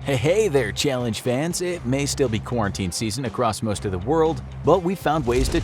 Hey there, challenge fans! It may still be quarantine season across most of the world, but we found ways to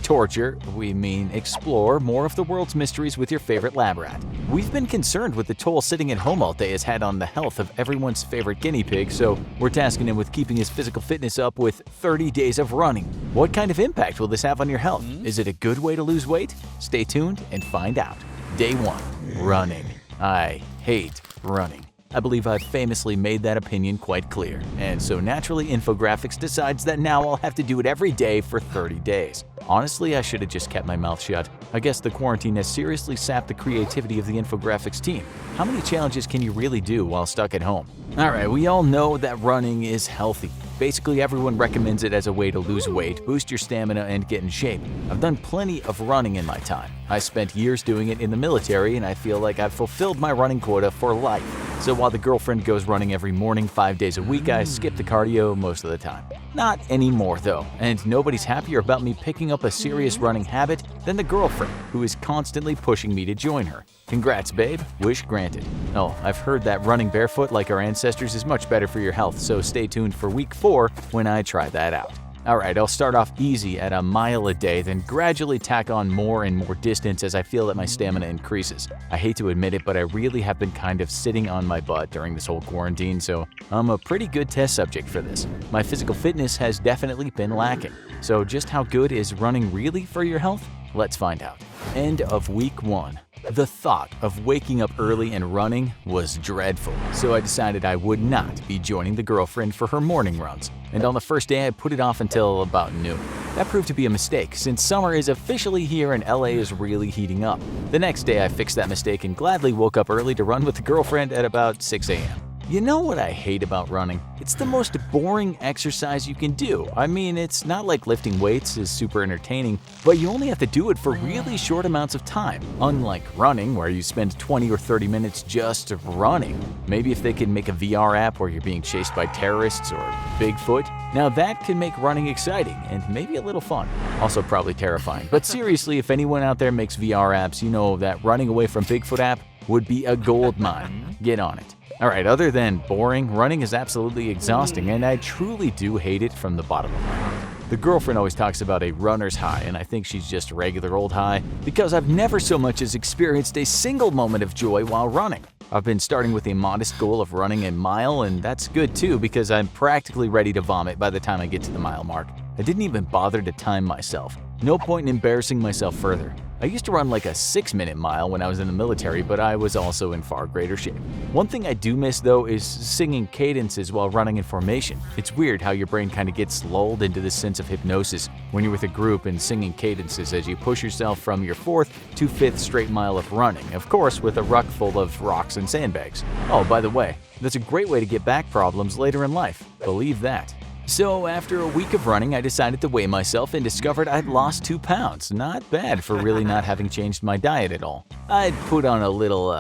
explore more of the world's mysteries with your favorite lab rat. We've been concerned with the toll sitting at home all day has had on the health of everyone's favorite guinea pig, so we're tasking him with keeping his physical fitness up with 30 days of running. What kind of impact will this have on your health? Is it a good way to lose weight? Stay tuned and find out. Day 1. Running. I hate running. I believe I've famously made that opinion quite clear, and so naturally Infographics decides that now I'll have to do it every day for 30 days. Honestly, I should have just kept my mouth shut. I guess the quarantine has seriously sapped the creativity of the Infographics team. How many challenges can you really do while stuck at home? Alright, we all know that running is healthy. Basically, everyone recommends it as a way to lose weight, boost your stamina, and get in shape. I've done plenty of running in my time. I spent years doing it in the military, and I feel like I've fulfilled my running quota for life. So while the girlfriend goes running every morning 5 days a week, I skip the cardio most of the time. Not anymore though, and nobody's happier about me picking up a serious running habit than the girlfriend, who is constantly pushing me to join her. Congrats, babe. Wish granted. Oh, I've heard that running barefoot like our ancestors is much better for your health, so stay tuned for week 4 when I try that out. Alright, I'll start off easy at a mile a day, then gradually tack on more and more distance as I feel that my stamina increases. I hate to admit it, but I really have been kind of sitting on my butt during this whole quarantine, so I'm a pretty good test subject for this. My physical fitness has definitely been lacking. So just how good is running really for your health? Let's find out. End of week 1. The thought of waking up early and running was dreadful, so I decided I would not be joining the girlfriend for her morning runs, and on the first day I put it off until about noon. That proved to be a mistake, since summer is officially here and LA is really heating up. The next day I fixed that mistake and gladly woke up early to run with the girlfriend at about 6 a.m. You know what I hate about running? It's the most boring exercise you can do. I mean, it's not like lifting weights is super entertaining, but you only have to do it for really short amounts of time. Unlike running, where you spend 20 or 30 minutes just running. Maybe if they could make a VR app where you're being chased by terrorists or Bigfoot, now that can make running exciting and maybe a little fun. Also probably terrifying. But seriously, if anyone out there makes VR apps, you know that running away from Bigfoot app would be a gold mine. Get on it. Alright, other than boring, running is absolutely exhausting, and I truly do hate it from the bottom of my heart. The girlfriend always talks about a runner's high, and I think she's just a regular old high, because I've never so much as experienced a single moment of joy while running. I've been starting with a modest goal of running a mile, and that's good too, because I'm practically ready to vomit by the time I get to the mile mark. I didn't even bother to time myself. No point in embarrassing myself further. I used to run like a 6-minute mile when I was in the military, but I was also in far greater shape. One thing I do miss though is singing cadences while running in formation. It's weird how your brain kind of gets lulled into this sense of hypnosis when you're with a group and singing cadences as you push yourself from your 4th to 5th straight mile of running, of course with a ruck full of rocks and sandbags. Oh, by the way, that's a great way to get back problems later in life. Believe that. So after a week of running, I decided to weigh myself and discovered I'd lost 2 pounds. Not bad for really not having changed my diet at all. I'd put on a little,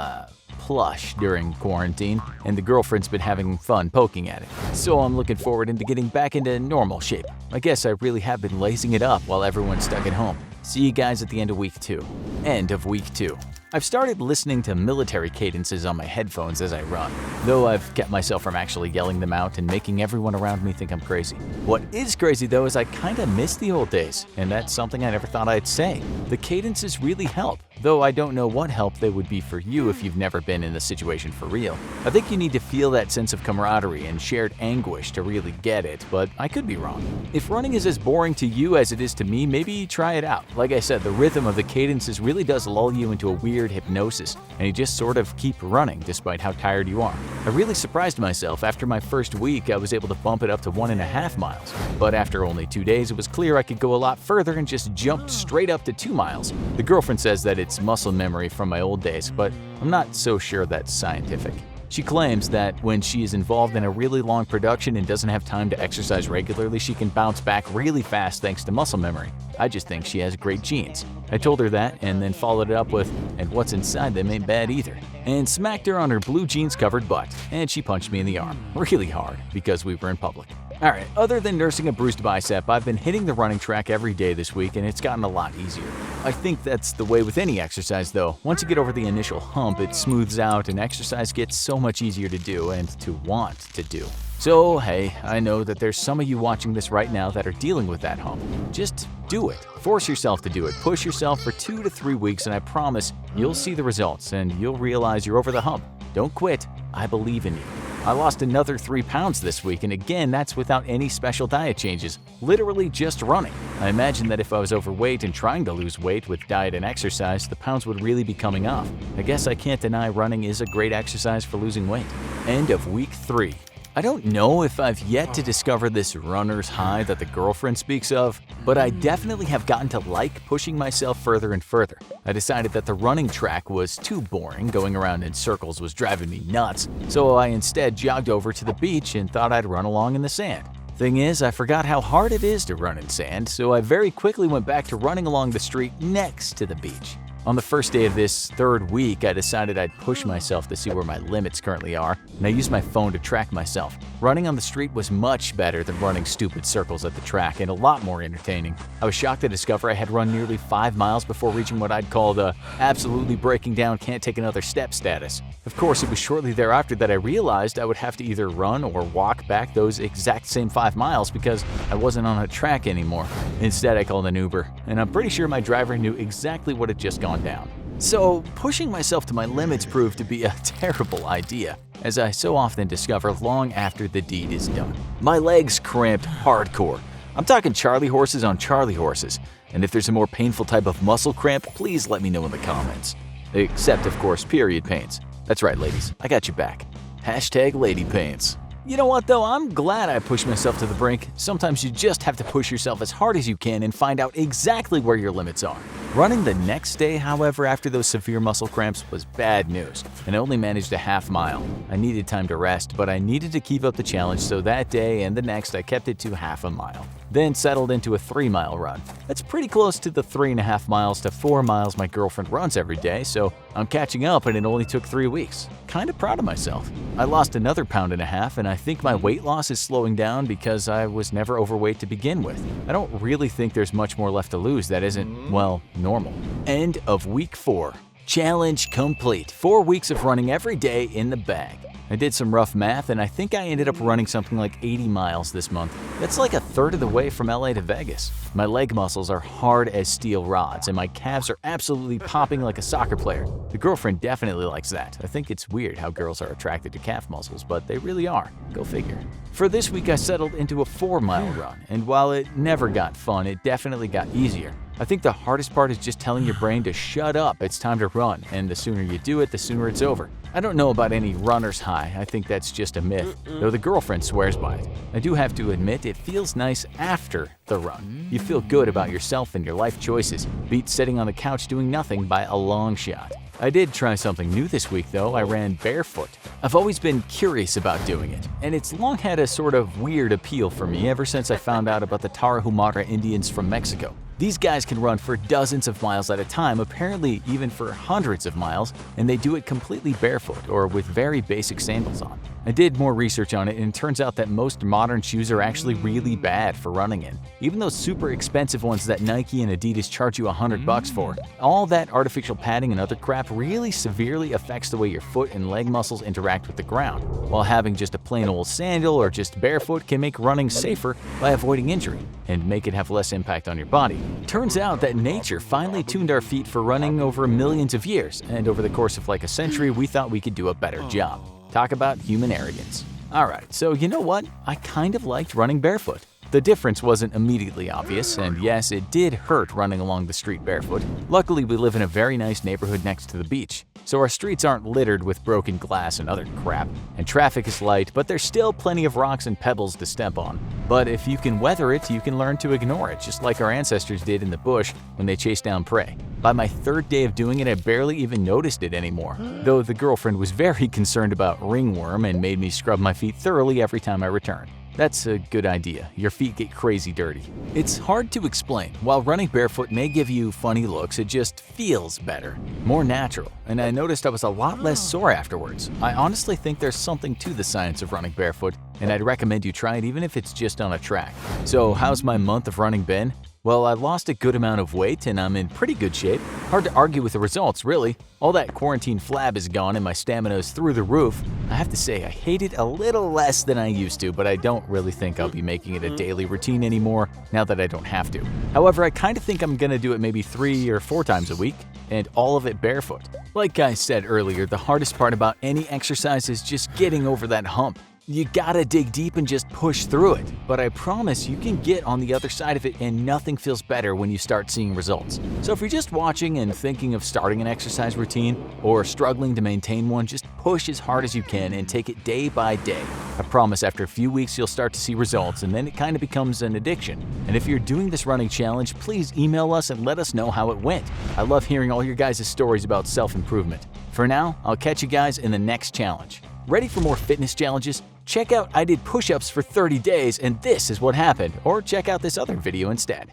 plush during quarantine, and the girlfriend's been having fun poking at it. So I'm looking forward into getting back into normal shape. I guess I really have been lacing it up while everyone's stuck at home. See you guys at the end of week 2. End of week 2. I've started listening to military cadences on my headphones as I run, though I've kept myself from actually yelling them out and making everyone around me think I'm crazy. What is crazy though is I kinda miss the old days, and that's something I never thought I'd say. The cadences really help, though I don't know what help they would be for you if you've never been in the situation for real. I think you need to feel that sense of camaraderie and shared anguish to really get it, but I could be wrong. If running is as boring to you as it is to me, maybe try it out. Like I said, the rhythm of the cadences really does lull you into a weird hypnosis, and you just sort of keep running despite how tired you are. I really surprised myself. After my first week, I was able to bump it up to 1.5 miles, but after only 2 days, it was clear I could go a lot further and just jumped straight up to 2 miles. The girlfriend says that it's muscle memory from my old days, but I'm not so sure that's scientific. She claims that when she is involved in a really long production and doesn't have time to exercise regularly, she can bounce back really fast thanks to muscle memory. I just think she has great genes. I told her that and then followed it up with, and what's inside them ain't bad either, and smacked her on her blue jeans covered butt, and she punched me in the arm, really hard, because we were in public. Alright, other than nursing a bruised bicep, I've been hitting the running track every day this week and it's gotten a lot easier. I think that's the way with any exercise though. Once you get over the initial hump, it smooths out and exercise gets so much easier to do and to want to do. So hey, I know that there's some of you watching this right now that are dealing with that hump. Just do it. Force yourself to do it. Push yourself for 2 to 3 weeks and I promise you'll see the results and you'll realize you're over the hump. Don't quit. I believe in you. I lost another 3 pounds this week, and again, that's without any special diet changes, literally just running. I imagine that if I was overweight and trying to lose weight with diet and exercise, the pounds would really be coming off. I guess I can't deny running is a great exercise for losing weight. End of week 3. I don't know if I've yet to discover this runner's high that the girlfriend speaks of, but I definitely have gotten to like pushing myself further and further. I decided that the running track was too boring, going around in circles was driving me nuts, so I instead jogged over to the beach and thought I'd run along in the sand. Thing is, I forgot how hard it is to run in sand, so I very quickly went back to running along the street next to the beach. On the first day of this 3rd week, I decided I'd push myself to see where my limits currently are, and I used my phone to track myself. Running on the street was much better than running stupid circles at the track and a lot more entertaining. I was shocked to discover I had run nearly 5 miles before reaching what I'd call the absolutely breaking down, can't take another step status. Of course, it was shortly thereafter that I realized I would have to either run or walk back those exact same 5 miles because I wasn't on a track anymore. Instead, I called an Uber, and I'm pretty sure my driver knew exactly what had just gone down. So, pushing myself to my limits proved to be a terrible idea, as I so often discover long after the deed is done. My legs cramped hardcore. I'm talking Charlie horses on Charlie horses, and if there's a more painful type of muscle cramp, please let me know in the comments. Except, of course, period pains. That's right, ladies, I got you back. Hashtag lady pains. You know what though, I'm glad I pushed myself to the brink. Sometimes you just have to push yourself as hard as you can and find out exactly where your limits are. Running the next day, however, after those severe muscle cramps was bad news, and I only managed a half mile. I needed time to rest, but I needed to keep up the challenge, so that day and the next I kept it to half a mile. Then settled into a 3-mile run. That's pretty close to the 3.5 miles to 4 miles my girlfriend runs every day, so I'm catching up and it only took 3 weeks. Kinda proud of myself. I lost another 1.5 pounds and I think my weight loss is slowing down because I was never overweight to begin with. I don't really think there's much more left to lose that isn't, well, normal. End of week 4. Challenge complete. 4 weeks of running every day in the bag. I did some rough math and I think I ended up running something like 80 miles this month. That's like a third of the way from LA to Vegas. My leg muscles are hard as steel rods and my calves are absolutely popping like a soccer player. The girlfriend definitely likes that. I think it's weird how girls are attracted to calf muscles, but they really are. Go figure. For this week I settled into a 4-mile run, and while it never got fun, it definitely got easier. I think the hardest part is just telling your brain to shut up, it's time to run, and the sooner you do it, the sooner it's over. I don't know about any runner's high, I think that's just a myth, though the girlfriend swears by it. I do have to admit it feels nice after the run. You feel good about yourself and your life choices, beat sitting on the couch doing nothing by a long shot. I did try something new this week though, I ran barefoot. I've always been curious about doing it, and it's long had a sort of weird appeal for me ever since I found out about the Tarahumara Indians from Mexico. These guys can run for dozens of miles at a time, apparently even for hundreds of miles, and they do it completely barefoot or with very basic sandals on. I did more research on it and it turns out that most modern shoes are actually really bad for running in. Even those super expensive ones that Nike and Adidas charge you $100 for. All that artificial padding and other crap really severely affects the way your foot and leg muscles interact with the ground, while having just a plain old sandal or just barefoot can make running safer by avoiding injury and make it have less impact on your body. Turns out that nature finally tuned our feet for running over millions of years, and over the course of like a century we thought we could do a better job. Talk about human arrogance. Alright, so you know what? I kind of liked running barefoot. The difference wasn't immediately obvious, and yes, it did hurt running along the street barefoot. Luckily, we live in a very nice neighborhood next to the beach, so our streets aren't littered with broken glass and other crap, and traffic is light, but there's still plenty of rocks and pebbles to step on. But if you can weather it, you can learn to ignore it, just like our ancestors did in the bush when they chased down prey. By my 3rd day of doing it, I barely even noticed it anymore, though the girlfriend was very concerned about ringworm and made me scrub my feet thoroughly every time I returned. That's a good idea. Your feet get crazy dirty. It's hard to explain. While running barefoot may give you funny looks, it just feels better, more natural, and I noticed I was a lot less sore afterwards. I honestly think there's something to the science of running barefoot, and I'd recommend you try it even if it's just on a track. So how's my month of running been? Well, I lost a good amount of weight and I'm in pretty good shape. Hard to argue with the results, really. All that quarantine flab is gone and my stamina is through the roof. I have to say, I hate it a little less than I used to, but I don't really think I'll be making it a daily routine anymore now that I don't have to. However, I kind of think I'm gonna do it maybe 3 or 4 times a week, and all of it barefoot. Like I said earlier, the hardest part about any exercise is just getting over that hump. You gotta dig deep and just push through it, but I promise you can get on the other side of it and nothing feels better when you start seeing results. So if you're just watching and thinking of starting an exercise routine or struggling to maintain one, just push as hard as you can and take it day by day. I promise after a few weeks you'll start to see results and then it kind of becomes an addiction. And if you're doing this running challenge, please email us and let us know how it went. I love hearing all your guys' stories about self-improvement. For now, I'll catch you guys in the next challenge. Ready for more fitness challenges? Check out I did push-ups for 30 days and this is what happened, or check out this other video instead.